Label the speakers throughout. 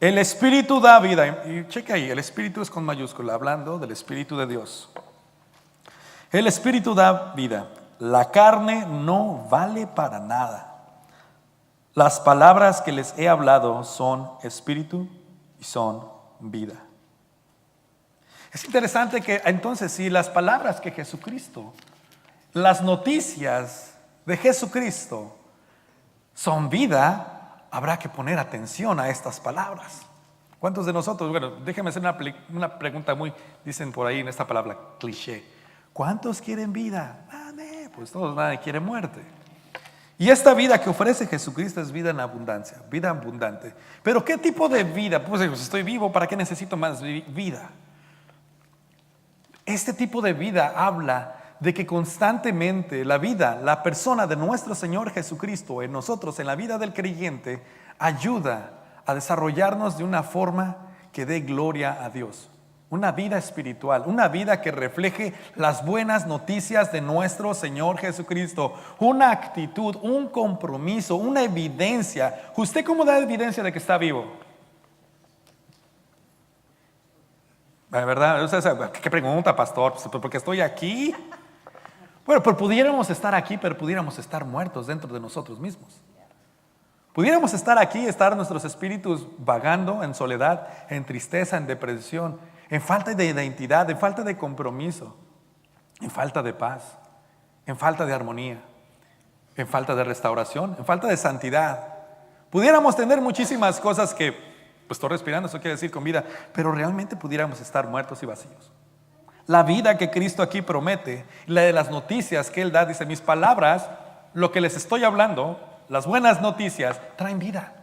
Speaker 1: El Espíritu da vida. Y cheque ahí, el Espíritu es con mayúscula, hablando del Espíritu de Dios. El Espíritu da vida. La carne no vale para nada. Las palabras que les he hablado son espíritu y son vida. Es interesante que entonces si las palabras que Jesucristo, las noticias de Jesucristo son vida, habrá que poner atención a estas palabras. ¿Cuántos de nosotros? Bueno, déjenme hacer una pregunta muy, dicen por ahí en esta palabra, cliché. ¿Cuántos quieren vida? Nadie, pues todos, nadie quiere muerte. Y esta vida que ofrece Jesucristo es vida en abundancia, vida abundante. Pero ¿qué tipo de vida? Pues si estoy vivo, ¿para qué necesito más vida? Este tipo de vida habla de que constantemente la vida, la persona de nuestro Señor Jesucristo en nosotros, en la vida del creyente, ayuda a desarrollarnos de una forma que dé gloria a Dios. Una vida espiritual, una vida que refleje las buenas noticias de nuestro Señor Jesucristo. Una actitud, un compromiso, una evidencia. ¿Usted cómo da evidencia de que está vivo? ¿Verdad? ¿Qué pregunta, pastor? Pues porque estoy aquí. Bueno, pero pudiéramos estar aquí, pero pudiéramos estar muertos dentro de nosotros mismos. Pudiéramos estar aquí, estar nuestros espíritus vagando en soledad, en tristeza, en depresión, en falta de identidad, en falta de compromiso, en falta de paz, en falta de armonía, en falta de restauración, en falta de santidad. Pudiéramos tener muchísimas cosas que, pues estoy respirando, eso quiere decir con vida, pero realmente pudiéramos estar muertos y vacíos. La vida que Cristo aquí promete, la de las noticias que Él da, dice, mis palabras, lo que les estoy hablando, las buenas noticias, traen vida.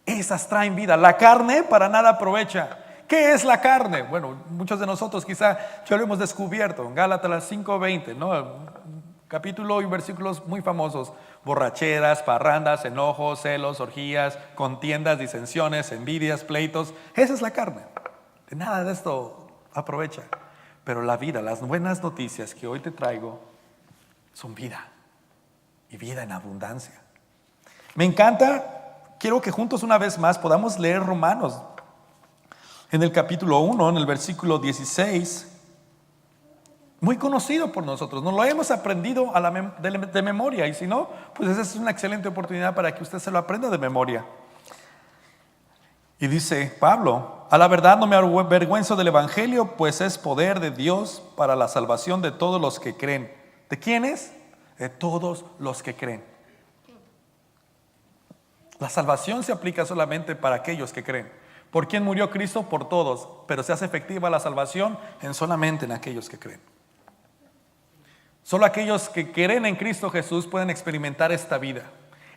Speaker 1: Esas traen vida. La carne para nada aprovecha. ¿Qué es la carne? Bueno, muchos de nosotros quizá ya lo hemos descubierto. En Gálatas 5:20, ¿no? Capítulo y versículos muy famosos. Borracheras, parrandas, enojos, celos, orgías, contiendas, disensiones, envidias, pleitos. Esa es la carne. De nada de esto aprovecha. Pero la vida, las buenas noticias que hoy te traigo son vida. Y vida en abundancia. Me encanta, quiero que juntos una vez más podamos leer Romanos. En el capítulo 1, en el versículo 16, muy conocido por nosotros, nos lo hemos aprendido de memoria, y si no, pues esa es una excelente oportunidad para que usted se lo aprenda de memoria. Y dice Pablo, a la verdad no me avergüenzo del evangelio, pues es poder de Dios para la salvación de todos los que creen. ¿De quiénes? De todos los que creen. La salvación se aplica solamente para aquellos que creen. ¿Por quién murió Cristo? Por todos, pero se hace efectiva la salvación solamente en aquellos que creen. Solo aquellos que creen en Cristo Jesús pueden experimentar esta vida,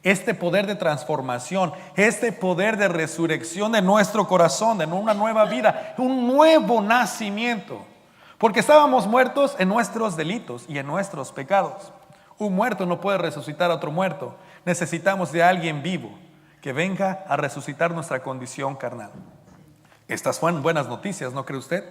Speaker 1: este poder de transformación, este poder de resurrección de nuestro corazón, de una nueva vida, un nuevo nacimiento. Porque estábamos muertos en nuestros delitos y en nuestros pecados. Un muerto no puede resucitar a otro muerto. Necesitamos de alguien vivo que venga a resucitar nuestra condición carnal. Estas fueron buenas noticias, ¿no cree usted?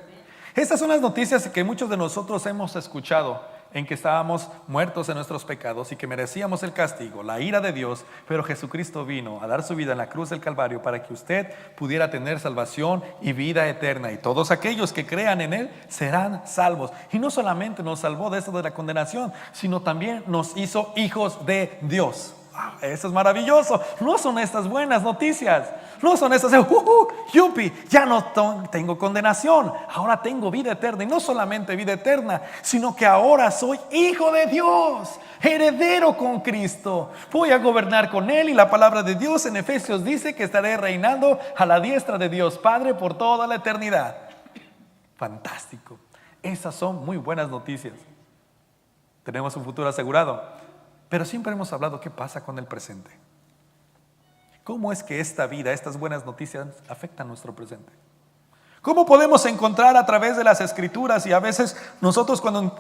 Speaker 1: Estas son las noticias que muchos de nosotros hemos escuchado, en que estábamos muertos en nuestros pecados y que merecíamos el castigo, la ira de Dios, pero Jesucristo vino a dar su vida en la cruz del Calvario para que usted pudiera tener salvación y vida eterna, y todos aquellos que crean en Él serán salvos. Y no solamente nos salvó de esto de la condenación, sino también nos hizo hijos de Dios. Eso es maravilloso. No son estas buenas noticias. No son estas yupi, ya no tengo condenación, ahora tengo vida eterna. Y no solamente vida eterna, sino que ahora soy hijo de Dios, heredero con Cristo. Voy a gobernar con Él, y la palabra de Dios en Efesios dice que estaré reinando a la diestra de Dios Padre por toda la eternidad. Fantástico. Esas son muy buenas noticias. Tenemos un futuro asegurado. Pero siempre hemos hablado qué pasa con el presente. ¿Cómo es que esta vida, estas buenas noticias afectan nuestro presente? ¿Cómo podemos encontrar a través de las Escrituras? Y a veces nosotros cuando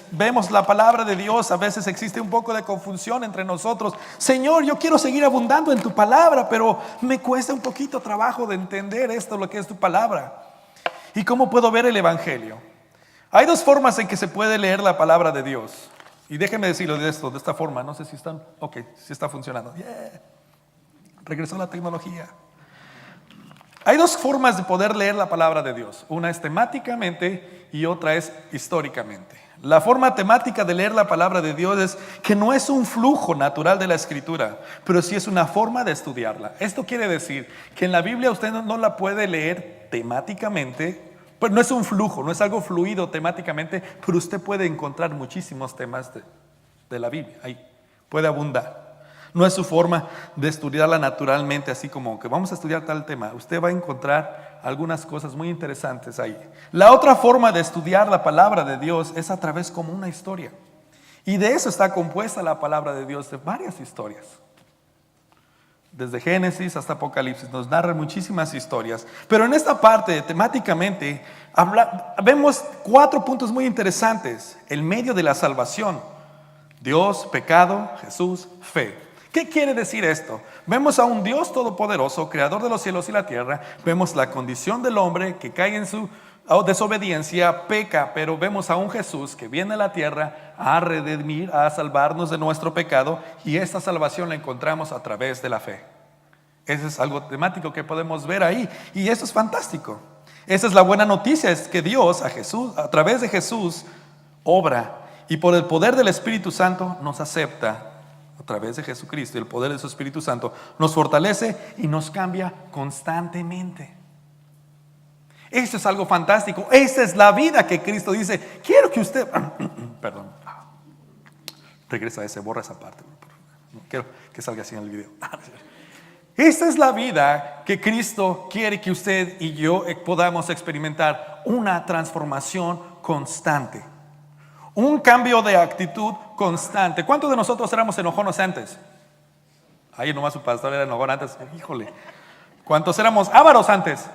Speaker 1: vemos la palabra de Dios, a veces existe un poco de confusión entre nosotros. Señor, yo quiero seguir abundando en tu palabra, pero me cuesta un poquito trabajo de entender esto, lo que es tu palabra. ¿Y cómo puedo ver el Evangelio? Hay dos formas en que se puede leer la palabra de Dios. Y déjenme decirlo de esta forma, no sé si están, si está funcionando. Yeah. Regresó la tecnología. Hay dos formas de poder leer la palabra de Dios. Una es temáticamente y otra es históricamente. La forma temática de leer la palabra de Dios es que no es un flujo natural de la escritura, pero sí es una forma de estudiarla. Esto quiere decir que en la Biblia usted no la puede leer temáticamente, pues no es un flujo, no es algo fluido temáticamente, pero usted puede encontrar muchísimos temas de la Biblia, ahí puede abundar. No es su forma de estudiarla naturalmente, así como que vamos a estudiar tal tema. Usted va a encontrar algunas cosas muy interesantes ahí. La otra forma de estudiar la palabra de Dios es a través como una historia. Y de eso está compuesta la palabra de Dios, de varias historias. Desde Génesis hasta Apocalipsis nos narran muchísimas historias. Pero en esta parte, temáticamente, vemos 4 puntos muy interesantes. El medio de la salvación: Dios, pecado, Jesús, fe. ¿Qué quiere decir esto? Vemos a un Dios todopoderoso, creador de los cielos y la tierra. Vemos la condición del hombre que cae en su desobediencia, peca, pero vemos a un Jesús que viene a la tierra a redimir, a salvarnos de nuestro pecado, y esta salvación la encontramos a través de la fe. Eso es algo temático que podemos ver ahí, y eso es fantástico. Esa es la buena noticia, es que Dios a través de Jesús obra, y por el poder del Espíritu Santo nos acepta. A través de Jesucristo y el poder de su Espíritu Santo nos fortalece y nos cambia constantemente. Esto es algo fantástico. Esta es la vida que Cristo dice: quiero que usted perdón, regresa ese, borra esa parte, no quiero que salga así en el video. Esta es la vida que Cristo quiere que usted y yo podamos experimentar: una transformación constante, un cambio de actitud constante. ¿Cuántos de nosotros éramos enojones antes? Ahí nomás su pastor era enojón antes. Híjole. ¿Cuántos éramos ávaros antes?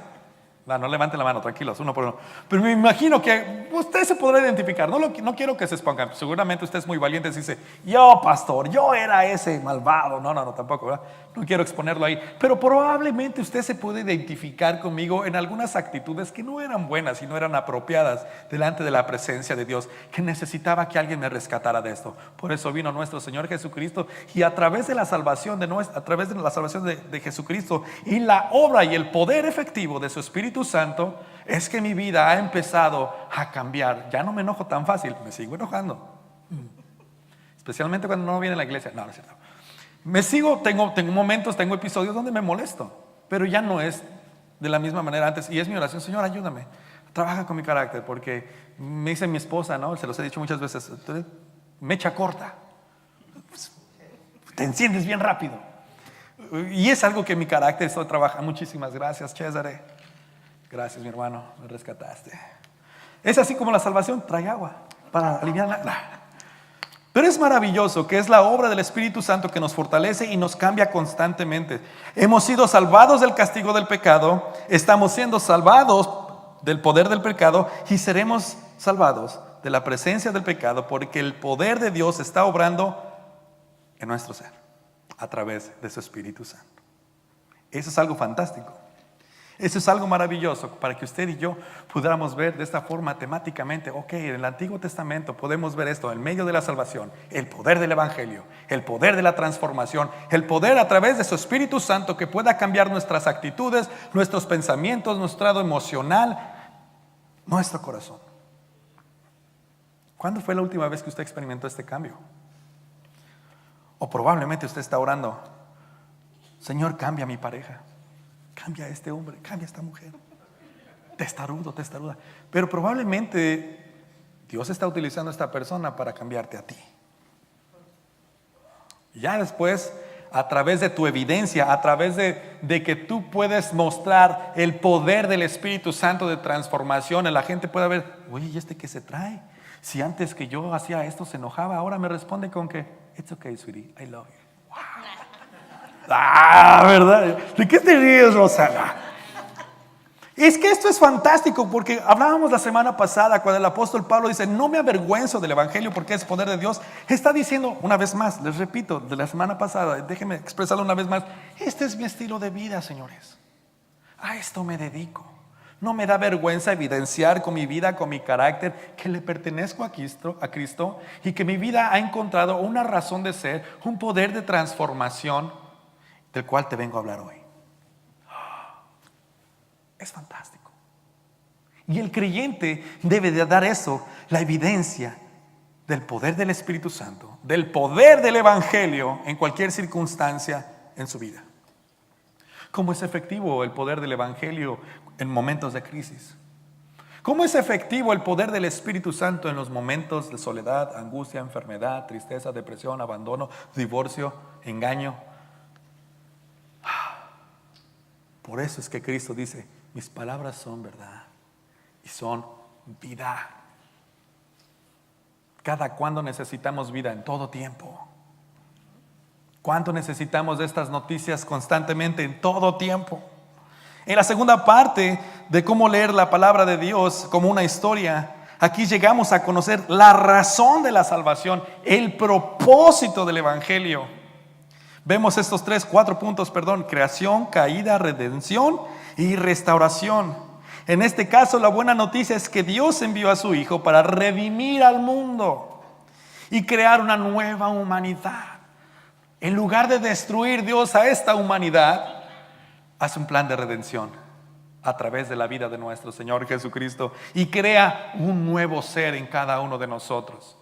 Speaker 1: No levanten la mano, tranquilos, uno por uno. Pero me imagino que usted se podrá identificar. No quiero que se expongan. Seguramente usted es muy valiente y dice: yo, pastor, yo era ese malvado. No, tampoco, ¿verdad? No quiero exponerlo ahí. Pero probablemente usted se puede identificar conmigo en algunas actitudes que no eran buenas y no eran apropiadas delante de la presencia de Dios, que necesitaba que alguien me rescatara de esto. Por eso vino nuestro Señor Jesucristo, y a través de la salvación de Jesucristo y la obra y el poder efectivo de su Espíritu Santo, es que mi vida ha empezado a cambiar. Ya no me enojo tan fácil, me sigo enojando, especialmente cuando no viene a la iglesia. No es cierto. Tengo momentos, tengo episodios donde me molesto, pero ya no es de la misma manera antes. Y es mi oración: Señor, ayúdame, trabaja con mi carácter, porque me dice mi esposa, ¿no? Se los he dicho muchas veces: mecha corta, te enciendes bien rápido. Y es algo que mi carácter estoy trabajando. Muchísimas gracias, César. Gracias, mi hermano, me rescataste. Es así como la salvación trae agua para aliviar. Pero es maravilloso que es la obra del Espíritu Santo que nos fortalece y nos cambia constantemente. Hemos sido salvados del castigo del pecado, estamos siendo salvados del poder del pecado, y seremos salvados de la presencia del pecado, porque el poder de Dios está obrando en nuestro ser a través de su Espíritu Santo. Eso es algo fantástico. Eso es algo maravilloso para que usted y yo pudiéramos ver de esta forma temáticamente. Ok, en el Antiguo Testamento podemos ver esto en medio de la salvación, el poder del Evangelio, el poder de la transformación, el poder a través de su Espíritu Santo que pueda cambiar nuestras actitudes, nuestros pensamientos, nuestro estado emocional, nuestro corazón. ¿Cuándo fue la última vez que usted experimentó este cambio? O probablemente usted está orando: Señor, cambia a mi pareja, cambia a este hombre, cambia a esta mujer, testaruda. Pero probablemente Dios está utilizando a esta persona para cambiarte a ti. Y ya después, a través de tu evidencia, a través de que tú puedes mostrar el poder del Espíritu Santo de transformación, la gente puede ver: oye, ¿y este qué se trae? Si antes que yo hacía esto se enojaba, ahora me responde con que it's okay, sweetie, I love you. ¿Verdad? ¿De qué te ríes, Rosana? Es que esto es fantástico, porque hablábamos la semana pasada cuando el apóstol Pablo dice: no me avergüenzo del Evangelio porque es poder de Dios. Está diciendo, una vez más, les repito, de la semana pasada, déjenme expresarlo una vez más: este es mi estilo de vida, señores. A esto me dedico. No me da vergüenza evidenciar con mi vida, con mi carácter, que le pertenezco a Cristo, y que mi vida ha encontrado una razón de ser, un poder de transformación del cual te vengo a hablar hoy. Es fantástico. Y el creyente debe de dar eso, la evidencia del poder del Espíritu Santo, del poder del Evangelio en cualquier circunstancia en su vida. ¿Cómo es efectivo el poder del Evangelio en momentos de crisis? ¿Cómo es efectivo el poder del Espíritu Santo en los momentos de soledad, angustia, enfermedad, tristeza, depresión, abandono, divorcio, engaño? Por eso es que Cristo dice, mis palabras son verdad y son vida. ¿Cada cuándo necesitamos vida? En todo tiempo. ¿Cuánto necesitamos de estas noticias constantemente? En todo tiempo. En la segunda parte de cómo leer la palabra de Dios como una historia, aquí llegamos a conocer la razón de la salvación, el propósito del Evangelio. Vemos estos 4 puntos, creación, caída, redención y restauración. En este caso, la buena noticia es que Dios envió a su Hijo para redimir al mundo y crear una nueva humanidad. En lugar de destruir Dios a esta humanidad, hace un plan de redención a través de la vida de nuestro Señor Jesucristo y crea un nuevo ser en cada uno de nosotros.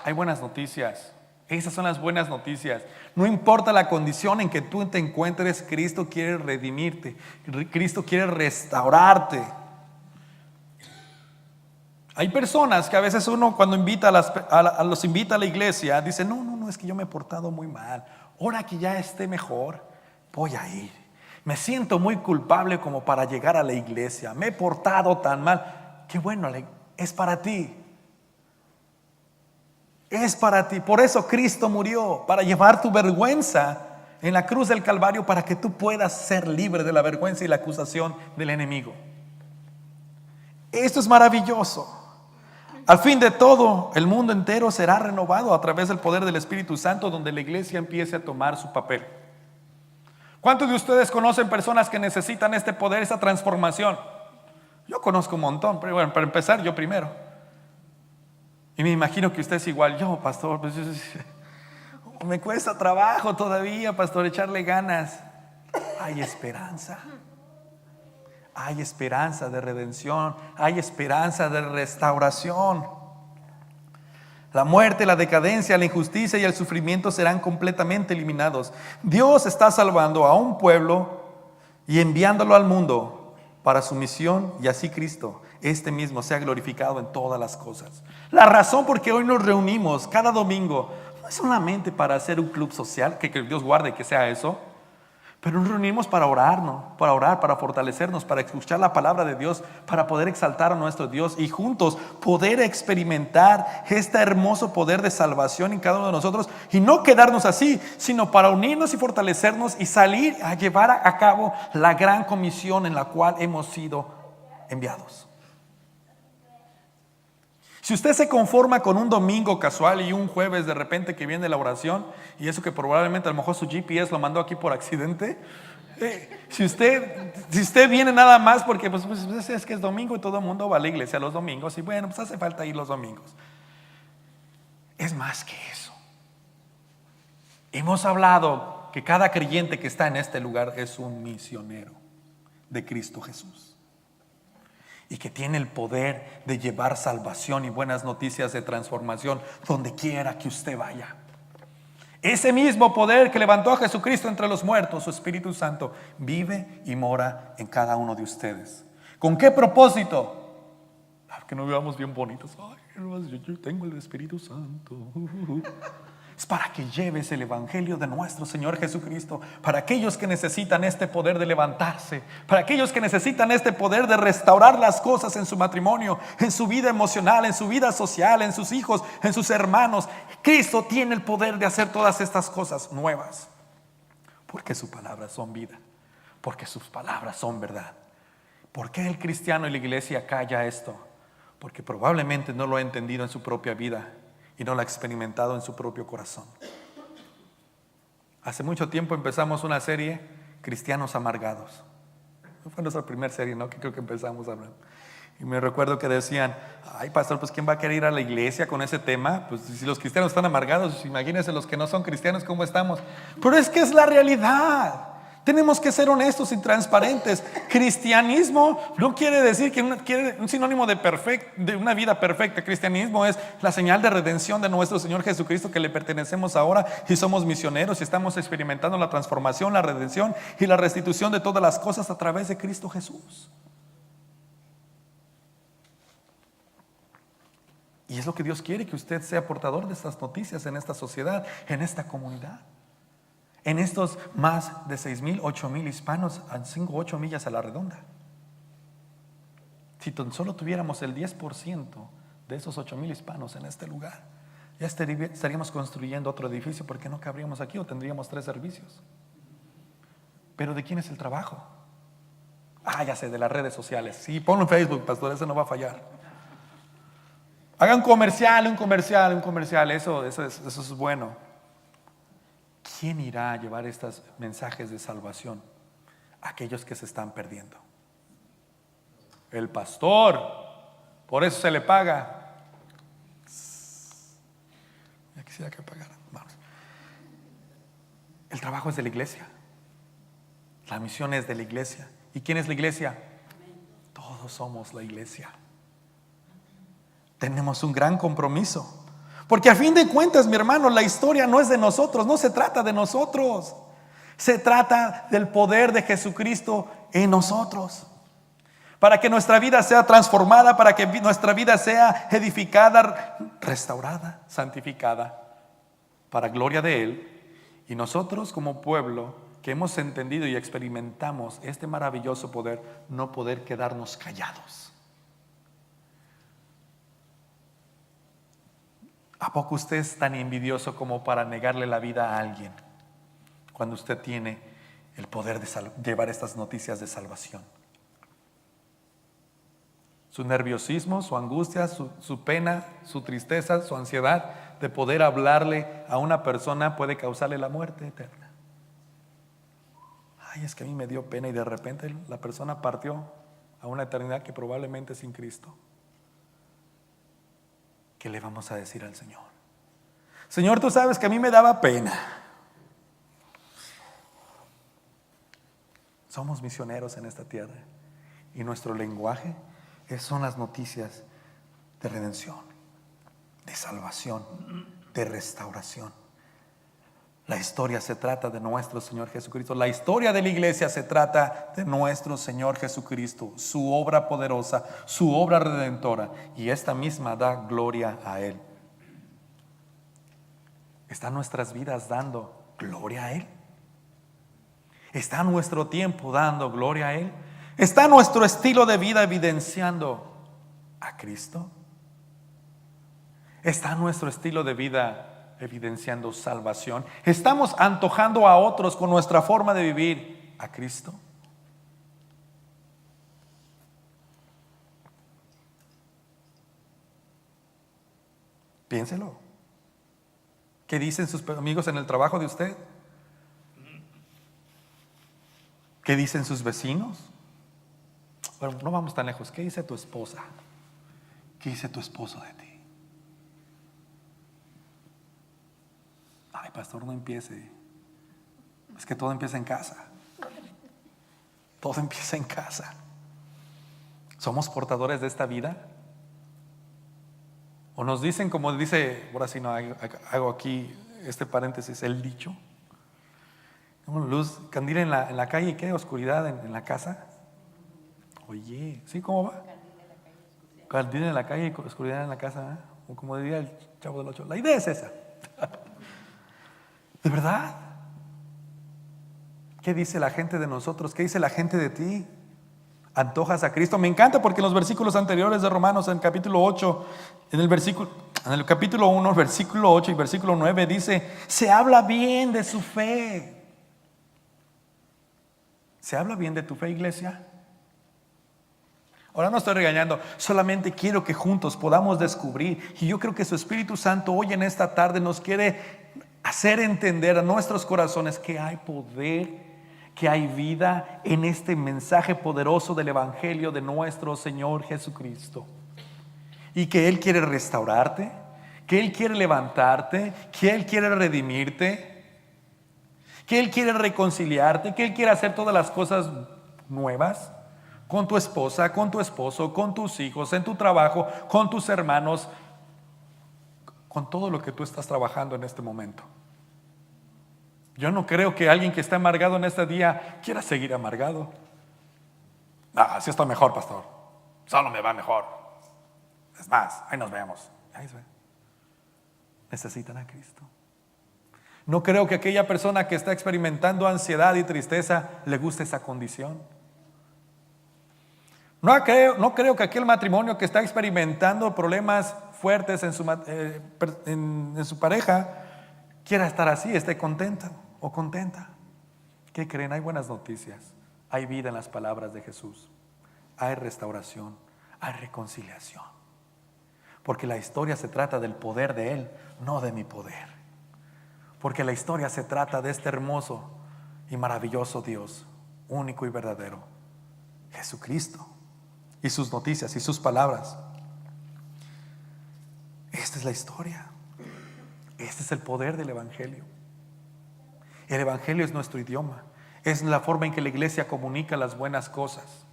Speaker 1: Hay buenas noticias. Esas son las buenas noticias. No importa la condición en que tú te encuentres, Cristo quiere redimirte. Cristo quiere restaurarte. Hay personas que a veces uno cuando los invita a la iglesia, dice, no, es que yo me he portado muy mal. Ahora que ya esté mejor, voy a ir. Me siento muy culpable como para llegar a la iglesia. Me he portado tan mal. Qué bueno, es para ti. Es para ti. Por eso Cristo murió, para llevar tu vergüenza en la cruz del Calvario, para que tú puedas ser libre de la vergüenza y la acusación del enemigo. Esto es maravilloso. Al fin de todo, el mundo entero será renovado a través del poder del Espíritu Santo, donde la iglesia empiece a tomar su papel. ¿Cuántos de ustedes conocen personas que necesitan este poder, esta transformación? Yo conozco un montón, pero bueno, para empezar, yo primero. Y me imagino que usted es igual. Yo, pastor, pues, me cuesta trabajo todavía, pastor, echarle ganas. Hay esperanza. Hay esperanza de redención. Hay esperanza de restauración. La muerte, la decadencia, la injusticia y el sufrimiento serán completamente eliminados. Dios está salvando a un pueblo y enviándolo al mundo para su misión, y así Cristo mismo sea glorificado en todas las cosas. La razón por qué hoy nos reunimos cada domingo no es solamente para hacer un club social, que Dios guarde que sea eso, pero nos reunimos para orar, para fortalecernos, para escuchar la palabra de Dios, para poder exaltar a nuestro Dios y juntos poder experimentar este hermoso poder de salvación en cada uno de nosotros, y no quedarnos así, sino para unirnos y fortalecernos y salir a llevar a cabo la gran comisión en la cual hemos sido enviados. Si usted se conforma con un domingo casual y un jueves de repente que viene la oración, y eso que probablemente a lo mejor su GPS lo mandó aquí por accidente, si usted viene nada más porque pues es que es domingo y todo el mundo va a la iglesia los domingos, y bueno, pues hace falta ir los domingos. Es más que eso. Hemos hablado que cada creyente que está en este lugar es un misionero de Cristo Jesús, y que tiene el poder de llevar salvación y buenas noticias de transformación donde quiera que usted vaya. Ese mismo poder que levantó a Jesucristo entre los muertos, su Espíritu Santo, vive y mora en cada uno de ustedes. ¿Con qué propósito? Que nos veamos bien bonitos. Ay, yo tengo el Espíritu Santo. Es para que lleves el evangelio de nuestro Señor Jesucristo para aquellos que necesitan este poder de levantarse, para aquellos que necesitan este poder de restaurar las cosas en su matrimonio, en su vida emocional, en su vida social, en sus hijos, en sus hermanos. Cristo tiene el poder de hacer todas estas cosas nuevas, porque sus palabras son vida, porque sus palabras son verdad. ¿Por qué el cristiano y la iglesia calla esto? Porque probablemente no lo ha entendido en su propia vida y no lo ha experimentado en su propio corazón. Hace mucho tiempo empezamos una serie, Cristianos Amargados. Fue nuestra primera serie, ¿no? Que creo que empezamos hablando. Y me recuerdo que decían, ay, pastor, pues ¿quién va a querer ir a la iglesia con ese tema? Pues si los cristianos están amargados, imagínense los que no son cristianos, ¿cómo estamos? Pero es que es la realidad. Tenemos que ser honestos y transparentes. Cristianismo no quiere decir que quiere un sinónimo de una vida perfecta. Cristianismo es la señal de redención de nuestro Señor Jesucristo, que le pertenecemos ahora y somos misioneros y estamos experimentando la transformación, la redención y la restitución de todas las cosas a través de Cristo Jesús. Y es lo que Dios quiere, que usted sea portador de estas noticias en esta sociedad, en esta comunidad. En estos más de 6,000, 8,000 hispanos a 5 o 8 millas a la redonda. Si tan solo tuviéramos el 10% de esos 8,000 hispanos en este lugar, ya estaríamos construyendo otro edificio, porque no cabríamos aquí o tendríamos 3 servicios. Pero ¿de quién es el trabajo? Ya sé, de las redes sociales. Sí, ponlo en Facebook, pastor, ese no va a fallar. Haga un comercial. Eso es bueno. ¿Quién irá a llevar estos mensajes de salvación a aquellos que se están perdiendo? El pastor. Por eso se le paga. Ya quisiera que pagaran. Vamos. El trabajo es de la iglesia. La misión es de la iglesia. ¿Y quién es la iglesia? Todos somos la iglesia. Tenemos un gran compromiso. Porque a fin de cuentas, mi hermano, la historia no es de nosotros, no se trata de nosotros. Se trata del poder de Jesucristo en nosotros. Para que nuestra vida sea transformada, para que nuestra vida sea edificada, restaurada, santificada, para gloria de Él. Y nosotros como pueblo que hemos entendido y experimentamos este maravilloso poder, no poder quedarnos callados. ¿A poco usted es tan envidioso como para negarle la vida a alguien cuando usted tiene el poder de llevar estas noticias de salvación? Su nerviosismo, su angustia, su pena, su tristeza, su ansiedad de poder hablarle a una persona puede causarle la muerte eterna. Es que a mí me dio pena y de repente la persona partió a una eternidad que probablemente es sin Cristo. ¿Qué le vamos a decir al Señor? Señor, tú sabes que a mí me daba pena. Somos misioneros en esta tierra y nuestro lenguaje son las noticias de redención, de salvación, de restauración. La historia se trata de nuestro Señor Jesucristo. La historia de la iglesia se trata de nuestro Señor Jesucristo, su obra poderosa, su obra redentora, y esta misma da gloria a Él. ¿Están nuestras vidas dando gloria a Él? ¿Está nuestro tiempo dando gloria a Él? ¿Está nuestro estilo de vida evidenciando a Cristo? ¿Está nuestro estilo de vida evidenciando salvación? ¿Estamos antojando a otros con nuestra forma de vivir a Cristo? Piénselo. ¿Qué dicen sus amigos en el trabajo de usted? ¿Qué dicen sus vecinos? Bueno, no vamos tan lejos. ¿Qué dice tu esposa? ¿Qué dice tu esposo de ti? Pastor, no empiece. Es que todo empieza en casa. Todo empieza en casa. ¿Somos portadores de esta vida? ¿O nos dicen, como dice, ahora sí no hago aquí este paréntesis, el dicho? Luz, candil en la calle, ¿qué? Oscuridad en la casa. Oye, ¿sí? ¿Cómo va? Candil en la calle y oscuridad en la casa, ¿eh? O como diría el Chavo del 8. La idea es esa. ¿De verdad? ¿Qué dice la gente de nosotros? ¿Qué dice la gente de ti? ¿Antojas a Cristo? Me encanta porque en los versículos anteriores de Romanos, en el capítulo 8, en el capítulo 1, versículo 8 y versículo 9 dice, se habla bien de su fe. ¿Se habla bien de tu fe, iglesia? Ahora no estoy regañando, solamente quiero que juntos podamos descubrir, y yo creo que su Espíritu Santo hoy en esta tarde nos quiere hacer entender a nuestros corazones que hay poder, que hay vida en este mensaje poderoso del Evangelio de nuestro Señor Jesucristo, y que Él quiere restaurarte, que Él quiere levantarte, que Él quiere redimirte, que Él quiere reconciliarte, que Él quiere hacer todas las cosas nuevas con tu esposa, con tu esposo, con tus hijos, en tu trabajo, con tus hermanos, con todo lo que tú estás trabajando en este momento. Yo no creo que alguien que está amargado en este día quiera seguir amargado. Así está mejor, pastor. Solo me va mejor. Es más, ahí nos vemos. Ahí se ve. Necesitan a Cristo. No creo que aquella persona que está experimentando ansiedad y tristeza le guste esa condición. No creo que aquel matrimonio que está experimentando problemas fuertes en su pareja quiera estar así, esté contenta o contenta. ¿Qué creen? Hay buenas noticias. Hay vida en las palabras de Jesús. Hay restauración, hay reconciliación. Porque la historia se trata del poder de Él, no de mi poder. Porque la historia se trata de este hermoso y maravilloso Dios, único y verdadero, Jesucristo, y sus noticias y sus palabras. Esta es la historia. Este es el poder del Evangelio. El Evangelio es nuestro idioma. Es la forma en que la iglesia comunica las buenas cosas,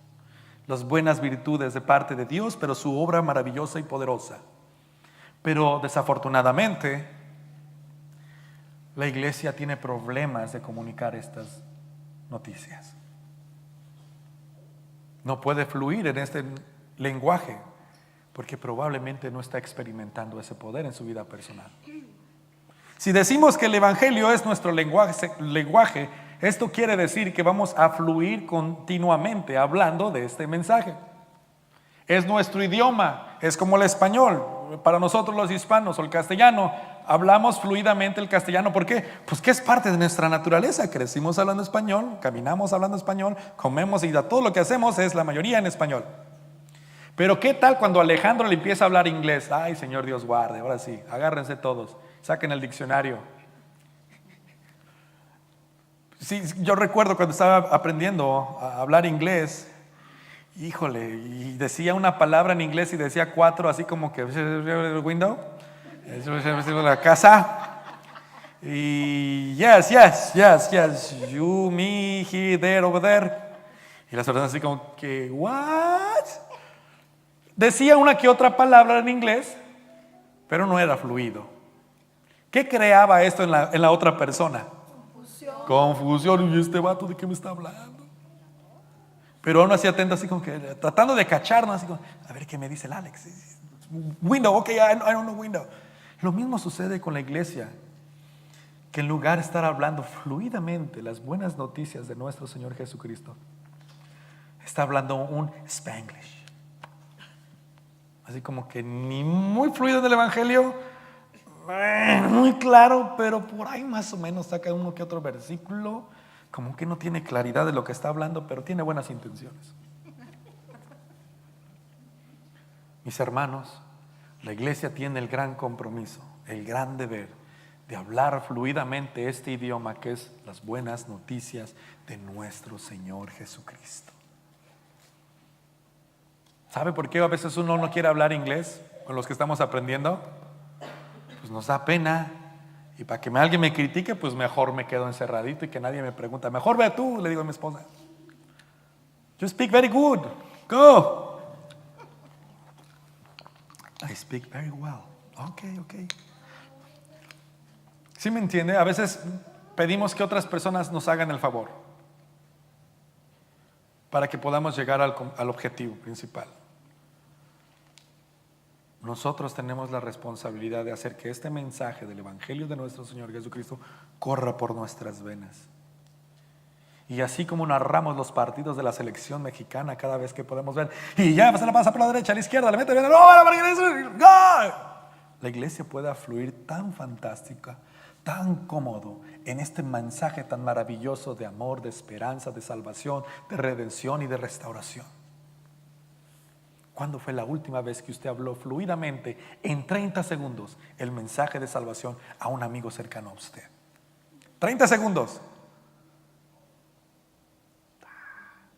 Speaker 1: las buenas virtudes de parte de Dios, pero su obra maravillosa y poderosa. Pero desafortunadamente, la iglesia tiene problemas de comunicar estas noticias. No puede fluir en este lenguaje porque probablemente no está experimentando ese poder en su vida personal. Si decimos que el Evangelio es nuestro lenguaje, esto quiere decir que vamos a fluir continuamente hablando de este mensaje. Es nuestro idioma, es como el español. Para nosotros los hispanos o el castellano, hablamos fluidamente el castellano. ¿Por qué? Pues que es parte de nuestra naturaleza. Crecimos hablando español, caminamos hablando español, comemos y todo lo que hacemos es la mayoría en español. Pero ¿qué tal cuando Alejandro le empieza a hablar inglés? Ay, Señor Dios guarde, ahora sí, agárrense todos, saquen el diccionario. Sí, yo recuerdo cuando estaba aprendiendo a hablar inglés, híjole, y decía una palabra en inglés y decía 4, así como que window, la casa, y yes, you, me, he, there, over there, y las personas así como que what? Decía una que otra palabra en inglés, pero no era fluido. ¿Qué creaba esto en la otra persona? Confusión. ¿Y este vato de qué me está hablando? Pero aún así atento, así como que tratando de cacharnos, así como, a ver qué me dice el Alex. Window, ok, I don't know window. Lo mismo sucede con la iglesia, que en lugar de estar hablando fluidamente las buenas noticias de nuestro Señor Jesucristo, está hablando un Spanglish. Así como que ni muy fluido del Evangelio, muy claro, pero por ahí más o menos saca uno que otro versículo, como que no tiene claridad de lo que está hablando, pero tiene buenas intenciones. Mis hermanos, la iglesia tiene el gran compromiso, el gran deber de hablar fluidamente este idioma que es las buenas noticias de nuestro Señor Jesucristo. ¿Sabe por qué a veces uno no quiere hablar inglés con los que estamos aprendiendo? Pues nos da pena. Y para que alguien me critique, pues mejor me quedo encerradito y que nadie me pregunta. Mejor ve tú, le digo a mi esposa. You speak very good. Go. I speak very well. Okay. ¿Sí me entiende? A veces pedimos que otras personas nos hagan el favor para que podamos llegar al objetivo principal. Nosotros tenemos la responsabilidad de hacer que este mensaje del Evangelio de nuestro Señor Jesucristo corra por nuestras venas. Y así como narramos los partidos de la selección mexicana cada vez que podemos ver, y ya se la pasa por la derecha, a la izquierda, le mete bien, la iglesia pueda fluir tan fantástica, tan cómodo en este mensaje tan maravilloso de amor, de esperanza, de salvación, de redención y de restauración. ¿Cuándo fue la última vez que usted habló fluidamente en 30 segundos el mensaje de salvación a un amigo cercano a usted? 30 segundos.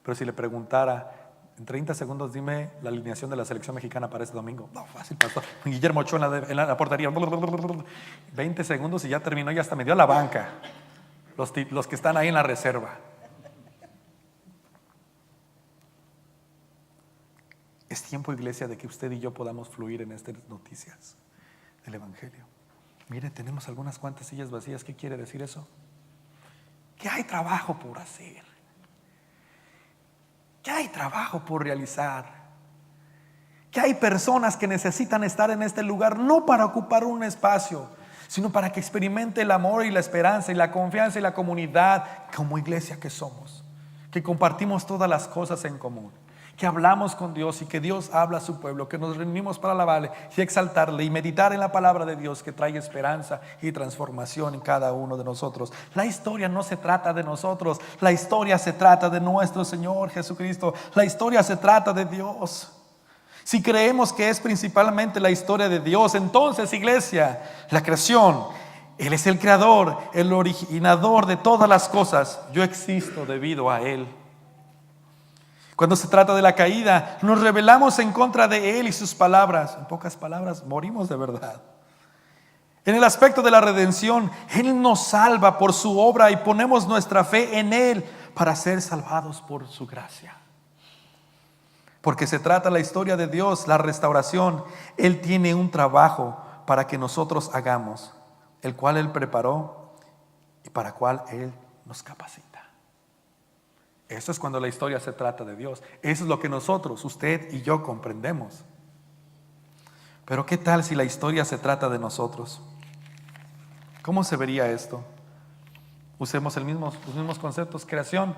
Speaker 1: Pero si le preguntara, en 30 segundos dime la alineación de la selección mexicana para este domingo. No, fácil, pastor. Guillermo Ochoa en la portería. 20 segundos y ya terminó y hasta me dio a la banca. los que están ahí en la reserva. Es tiempo, iglesia, de que usted y yo podamos fluir en estas noticias del Evangelio. Mire, tenemos algunas cuantas sillas vacías. ¿Qué quiere decir eso? Que hay trabajo por hacer, que hay trabajo por realizar, que hay personas que necesitan estar en este lugar no para ocupar un espacio, sino para que experimente el amor y la esperanza y la confianza y la comunidad como iglesia que somos, que compartimos todas las cosas en común, que hablamos con Dios y que Dios habla a su pueblo, que nos reunimos para alabarle y exaltarle y meditar en la palabra de Dios que trae esperanza y transformación en cada uno de nosotros. La historia no se trata de nosotros, la historia se trata de nuestro Señor Jesucristo, la historia se trata de Dios. Si creemos que es principalmente la historia de Dios, entonces, iglesia, la creación, Él es el creador, el originador de todas las cosas. Yo existo debido a Él. Cuando se trata de la caída, nos rebelamos en contra de Él y sus palabras. En pocas palabras, morimos de verdad. En el aspecto de la redención, Él nos salva por su obra y ponemos nuestra fe en Él para ser salvados por su gracia. Porque se trata la historia de Dios, la restauración. Él tiene un trabajo para que nosotros hagamos, el cual Él preparó y para el cual Él nos capacita. Eso es cuando la historia se trata de Dios. Eso es lo que nosotros, usted y yo, comprendemos. Pero ¿qué tal si la historia se trata de nosotros? ¿Cómo se vería esto? Usemos los mismos conceptos. Creación.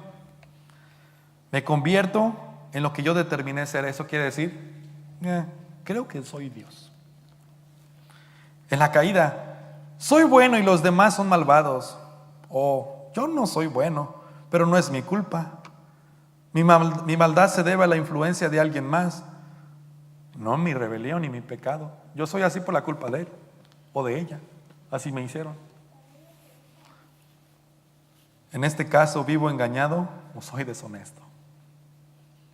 Speaker 1: Me convierto en lo que yo determiné ser. Eso quiere decir, creo que soy Dios. En la caída, soy bueno y los demás son malvados. O yo no soy bueno, pero no es mi culpa. Mi maldad se debe a la influencia de alguien más, no mi rebelión ni mi pecado. Yo soy así por la culpa de él o de ella. Así me hicieron. En este caso, ¿vivo engañado o soy deshonesto?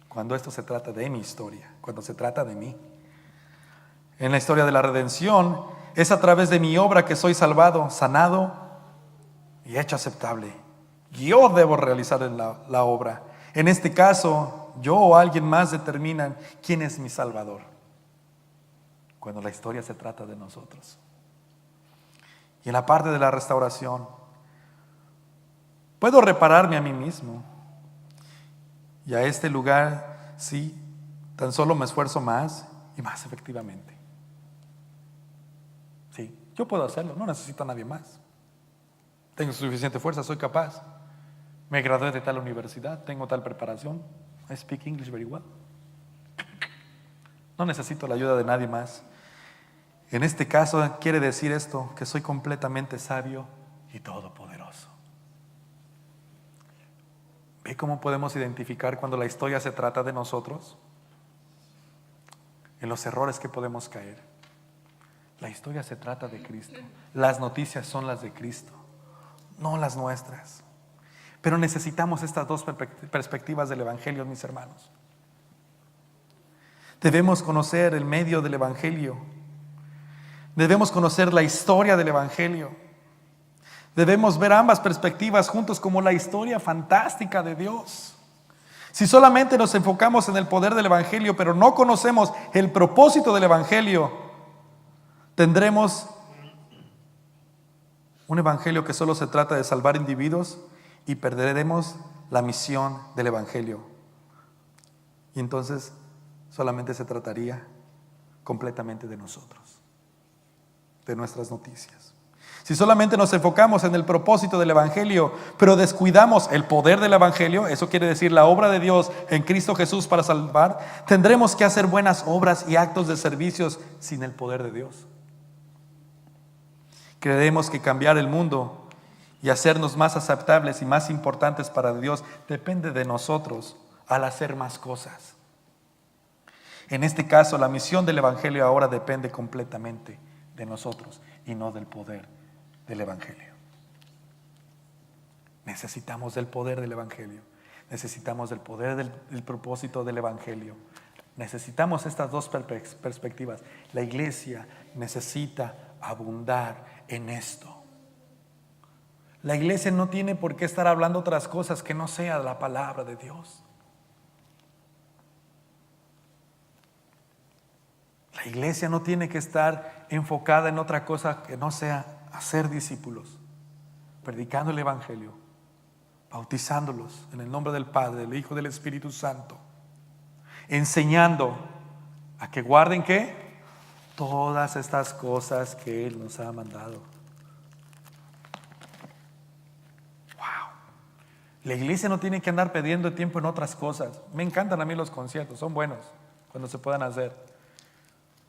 Speaker 1: Cuando esto se trata de mi historia, cuando se trata de mí. En la historia de la redención, es a través de mi obra que soy salvado, sanado y hecho aceptable. Yo debo realizar la obra. En este caso, yo o alguien más determinan quién es mi Salvador. Cuando la historia se trata de nosotros. Y en la parte de la restauración, puedo repararme a mí mismo. Y a este lugar, sí, tan solo me esfuerzo más y más efectivamente. Sí, yo puedo hacerlo, no necesito a nadie más. Tengo suficiente fuerza, soy capaz. Me gradué de tal universidad, tengo tal preparación. I speak English very well. No necesito la ayuda de nadie más. En este caso quiere decir esto, que soy completamente sabio y todopoderoso. ¿Ve cómo podemos identificar cuando la historia se trata de nosotros? En los errores que podemos caer. La historia se trata de Cristo. Las noticias son las de Cristo, no las nuestras. Pero necesitamos estas dos perspectivas del Evangelio, mis hermanos. Debemos conocer el medio del Evangelio. Debemos conocer la historia del Evangelio. Debemos ver ambas perspectivas juntos como la historia fantástica de Dios. Si solamente nos enfocamos en el poder del Evangelio, pero no conocemos el propósito del Evangelio, tendremos un Evangelio que solo se trata de salvar individuos y perderemos la misión del Evangelio. Y entonces solamente se trataría completamente de nosotros, de nuestras noticias. Si solamente nos enfocamos en el propósito del Evangelio, pero descuidamos el poder del Evangelio, eso quiere decir la obra de Dios en Cristo Jesús para salvar, tendremos que hacer buenas obras y actos de servicios sin el poder de Dios. Creemos que cambiar el mundo y hacernos más aceptables y más importantes para Dios depende de nosotros al hacer más cosas. En este caso, la misión del Evangelio ahora depende completamente de nosotros y no del poder del Evangelio. Necesitamos del poder del Evangelio. Necesitamos del poder del propósito del Evangelio. Necesitamos estas dos perspectivas. La iglesia necesita abundar en esto. La iglesia no tiene por qué estar hablando otras cosas que no sea la palabra de Dios. La iglesia no tiene que estar enfocada en otra cosa que no sea hacer discípulos, predicando el evangelio, bautizándolos en el nombre del Padre, del Hijo y del Espíritu Santo, enseñando a que guarden ¿qué? Todas estas cosas que Él nos ha mandado. Wow. La iglesia no tiene que andar perdiendo tiempo en otras cosas. Me encantan a mí los conciertos, son buenos cuando se puedan hacer.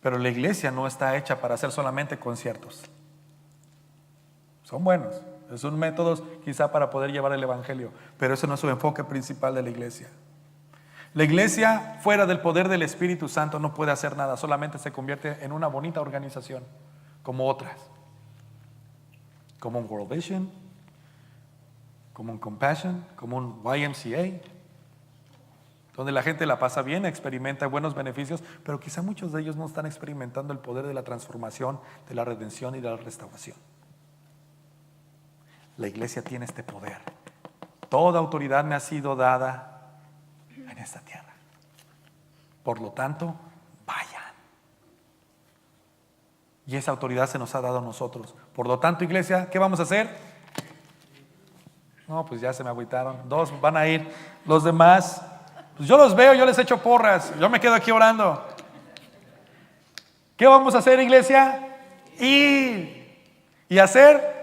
Speaker 1: Pero la iglesia no está hecha para hacer solamente conciertos. Son buenos, es un método quizá para poder llevar el evangelio, pero eso no es su enfoque principal de la iglesia. La iglesia fuera del poder del Espíritu Santo no puede hacer nada, solamente se convierte en una bonita organización como otras, como un World Vision, como un Compassion, como un YMCA, donde la gente la pasa bien, experimenta buenos beneficios, pero quizá muchos de ellos no están experimentando el poder de la transformación, de la redención y de la restauración. La iglesia tiene este poder. Toda autoridad me ha sido dada en esta tierra. Por lo tanto, vayan. Y esa autoridad se nos ha dado a nosotros. Por lo tanto, iglesia, ¿qué vamos a hacer? No, pues ya se me agüitaron. 2 van a ir. Los demás, pues yo los veo, yo les echo porras. Yo me quedo aquí orando. ¿Qué vamos a hacer, iglesia? Ir. ¿Y hacer?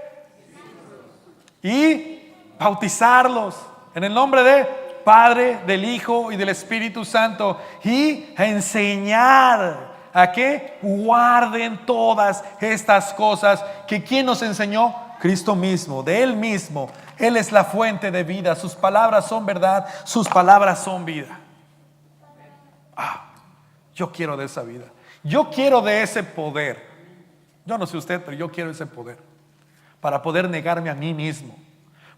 Speaker 1: Y bautizarlos en el nombre de Padre, del Hijo y del Espíritu Santo, y a enseñar a que guarden todas estas cosas que ¿quién nos enseñó? Cristo mismo, de Él mismo. Él es la fuente de vida, sus palabras son verdad, sus palabras son vida. Yo quiero de esa vida, yo quiero de ese poder. Yo no sé usted, pero yo quiero ese poder para poder negarme a mí mismo.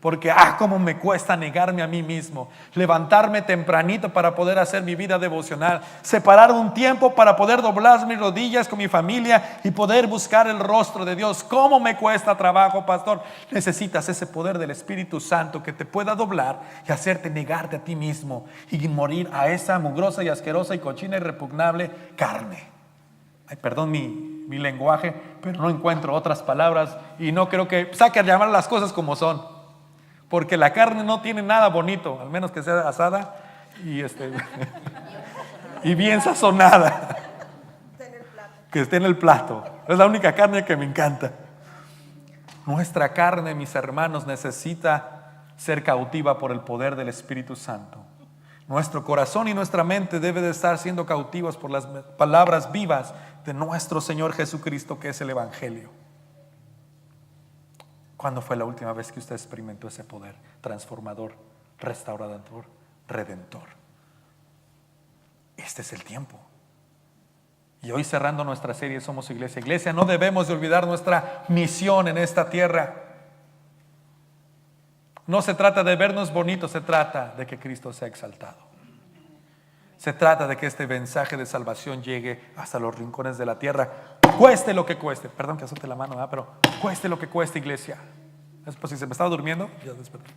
Speaker 1: Porque, cómo me cuesta negarme a mí mismo. Levantarme tempranito para poder hacer mi vida devocional. Separar un tiempo para poder doblar mis rodillas con mi familia y poder buscar el rostro de Dios. ¿Cómo me cuesta trabajo, pastor? Necesitas ese poder del Espíritu Santo que te pueda doblar y hacerte negarte a ti mismo y morir a esa mugrosa y asquerosa y cochina y repugnable carne. Ay, perdón mi lenguaje, pero no encuentro otras palabras y no creo que saque a llamar las cosas como son. Porque la carne no tiene nada bonito, al menos que sea asada y, y bien sazonada. Que esté en el plato. Es la única carne que me encanta. Nuestra carne, mis hermanos, necesita ser cautiva por el poder del Espíritu Santo. Nuestro corazón y nuestra mente debe de estar siendo cautivos por las palabras vivas de nuestro Señor Jesucristo, que es el Evangelio. ¿Cuándo fue la última vez que usted experimentó ese poder transformador, restaurador, redentor? Este es el tiempo. Y hoy, cerrando nuestra serie Somos Iglesia. Iglesia, no debemos de olvidar nuestra misión en esta tierra. No se trata de vernos bonitos, se trata de que Cristo sea exaltado. Se trata de que este mensaje de salvación llegue hasta los rincones de la tierra, cueste lo que cueste. Perdón que azote la mano, pero cueste lo que cueste, iglesia. Es por si se me estaba durmiendo, ya desperté.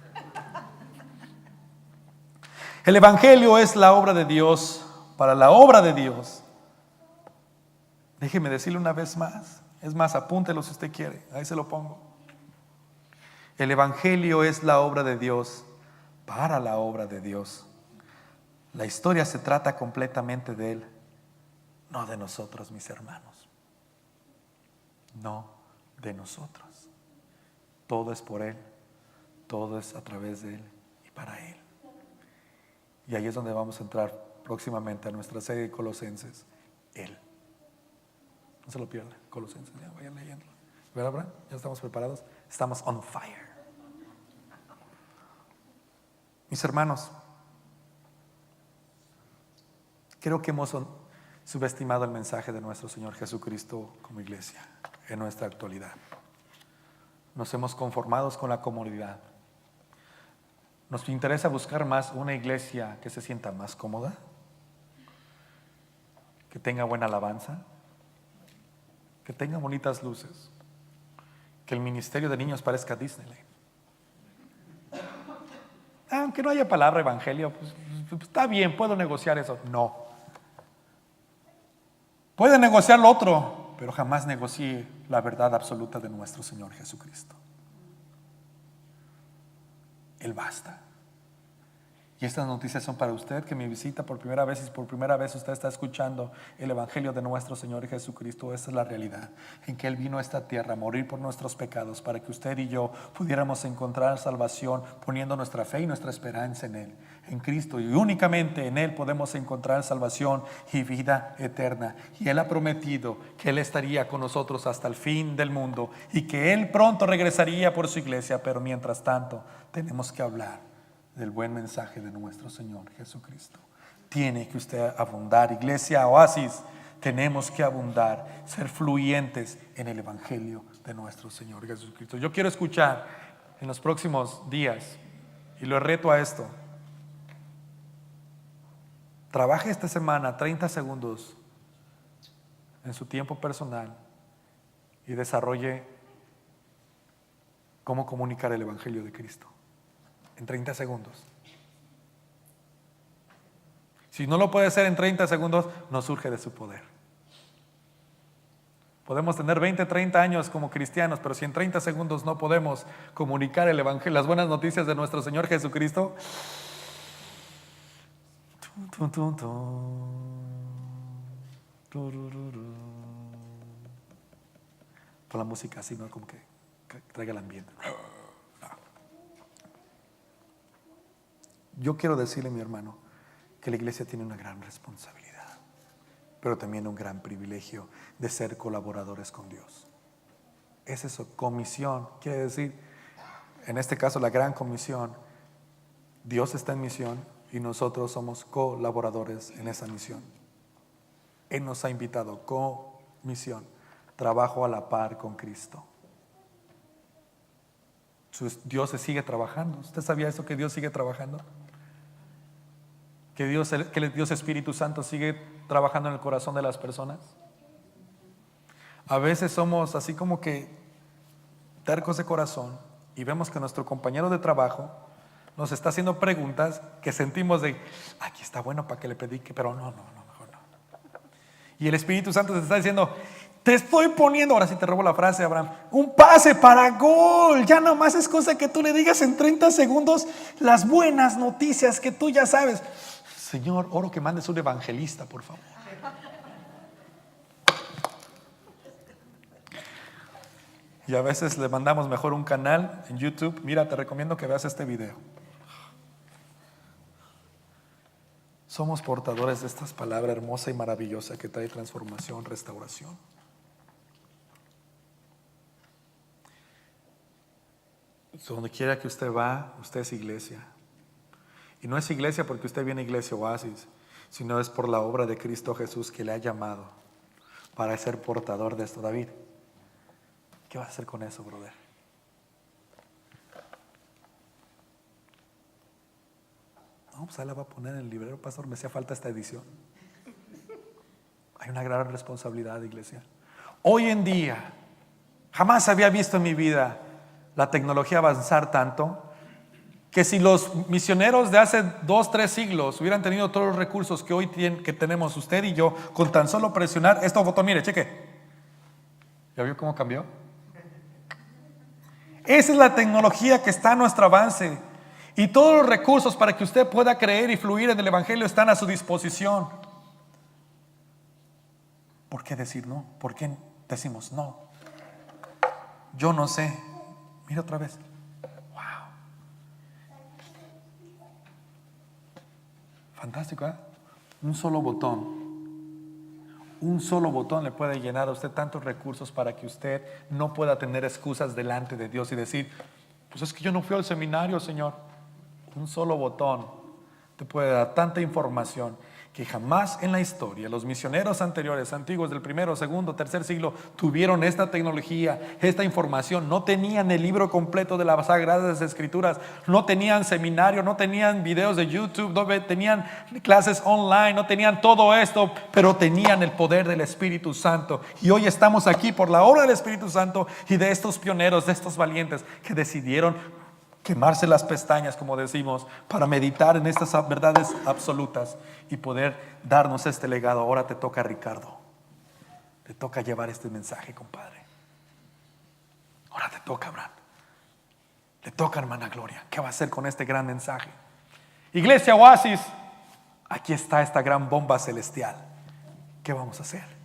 Speaker 1: El Evangelio es la obra de Dios para la obra de Dios. Déjeme decirle una vez más. Es más, apúntelo si usted quiere. Ahí se lo pongo. El Evangelio es la obra de Dios para la obra de Dios. La historia se trata completamente de Él, no de nosotros, mis hermanos. No de nosotros. Todo es por Él, todo es a través de Él y para Él. Y ahí es donde vamos a entrar próximamente a nuestra serie de Colosenses. Él. No se lo pierdan, Colosenses, ya vayan leyendo. ¿Verdad, Abraham? ¿Ya estamos preparados? Estamos on fire. Mis hermanos, creo que hemos subestimado el mensaje de nuestro Señor Jesucristo como iglesia en nuestra actualidad. Nos hemos conformado con la comodidad. Nos interesa buscar más una iglesia que se sienta más cómoda, que tenga buena alabanza, que tenga bonitas luces, que el ministerio de niños parezca Disneyland. que no haya palabra evangelio, pues está bien, puedo negociar eso. No. Puede negociar lo otro, pero jamás negocie la verdad absoluta de nuestro Señor Jesucristo. Él basta. Y estas noticias son para usted que me visita por primera vez, y por primera vez usted está escuchando el evangelio de nuestro Señor Jesucristo. Esta es la realidad, en que Él vino a esta tierra a morir por nuestros pecados, para que usted y yo pudiéramos encontrar salvación, poniendo nuestra fe y nuestra esperanza en Él, en Cristo, y únicamente en Él podemos encontrar salvación y vida eterna. Y Él ha prometido que Él estaría con nosotros hasta el fin del mundo, y que Él pronto regresaría por su iglesia. Pero mientras tanto tenemos que hablar del buen mensaje de nuestro Señor Jesucristo. Tiene que usted abundar, iglesia Oasis. Tenemos que abundar, ser fluyentes en el evangelio de nuestro Señor Jesucristo. Yo quiero escuchar en los próximos días, y lo reto a esto: trabaje esta semana 30 segundos en su tiempo personal y desarrolle cómo comunicar el evangelio de Cristo. En 30 segundos. Si no lo puede hacer en 30 segundos, no surge de su poder. Podemos tener 20, 30 años como cristianos, pero si en 30 segundos no podemos comunicar el evangelio, las buenas noticias de nuestro Señor Jesucristo, por la música así, ¿no? Como que traiga el ambiente. Yo quiero decirle, mi hermano, que la iglesia tiene una gran responsabilidad, pero también un gran privilegio de ser colaboradores con Dios. Es eso, comisión, quiere decir, en este caso la gran comisión. Dios está en misión y nosotros somos colaboradores en esa misión. Él nos ha invitado, comisión, trabajo a la par con Cristo. Dios se sigue trabajando. ¿Usted sabía eso, que Dios sigue trabajando? Que Dios Espíritu Santo sigue trabajando en el corazón de las personas. A veces somos así como que tercos de corazón y vemos que nuestro compañero de trabajo nos está haciendo preguntas que sentimos de, aquí está bueno para que le predique, pero no, mejor no. Y el Espíritu Santo te está diciendo, te estoy poniendo, ahora sí te robo la frase, Abraham, un pase para gol. Ya nomás es cosa que tú le digas en 30 segundos las buenas noticias que tú ya sabes. Señor, oro que mandes un evangelista, por favor. Y a veces le mandamos mejor un canal en YouTube. Mira, te recomiendo que veas este video. Somos portadores de esta palabra hermosa y maravillosa que trae transformación, restauración. Donde quiera que usted va, usted es iglesia. Y no es iglesia porque usted viene a Iglesia Oasis, sino es por la obra de Cristo Jesús que le ha llamado para ser portador de esto. David, ¿qué vas a hacer con eso, brother? No, pues ahí la va a poner en el librero, pastor, me hacía falta esta edición. Hay una gran responsabilidad, iglesia. Hoy en día, jamás había visto en mi vida la tecnología avanzar tanto, que si los misioneros de hace 2, 3 siglos hubieran tenido todos los recursos que hoy que tenemos usted y yo, con tan solo presionar este botón, mire, cheque. ¿Ya vio cómo cambió? Esa es la tecnología que está a nuestro avance. Y todos los recursos para que usted pueda creer y fluir en el evangelio están a su disposición. ¿Por qué decir no? ¿Por qué decimos no? Yo no sé. Mira otra vez. Fantástico, ¿eh? Un solo botón le puede llenar a usted tantos recursos para que usted no pueda tener excusas delante de Dios y decir, pues es que yo no fui al seminario, Señor. Un solo botón te puede dar tanta información que jamás en la historia los misioneros anteriores, antiguos del primero, segundo, tercer siglo, tuvieron esta tecnología, esta información. No tenían el libro completo de las Sagradas Escrituras, no tenían seminario, no tenían videos de YouTube, no tenían clases online, no tenían todo esto, pero tenían el poder del Espíritu Santo. Y hoy estamos aquí por la obra del Espíritu Santo y de estos pioneros, de estos valientes que decidieron quemarse las pestañas, como decimos, para meditar en estas verdades absolutas y poder darnos este legado. Ahora te toca, Ricardo. Te toca llevar este mensaje, compadre. Ahora te toca, Abraham. Le toca, hermana Gloria. ¿Qué va a hacer con este gran mensaje? Iglesia Oasis, aquí está esta gran bomba celestial. ¿Qué vamos a hacer?